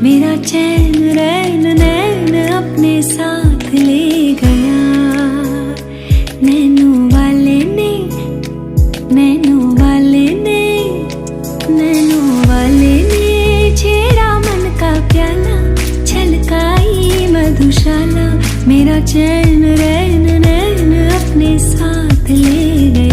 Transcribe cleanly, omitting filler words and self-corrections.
मेरा चैन रैन नैन अपने साथ ले गया। नैनों वाले ने नैनों वाले ने नैनों वाले ने छेड़ा मन का प्याला, छलकाई मधुशाला। मेरा चैन रैन नैन अपने साथ ले गया।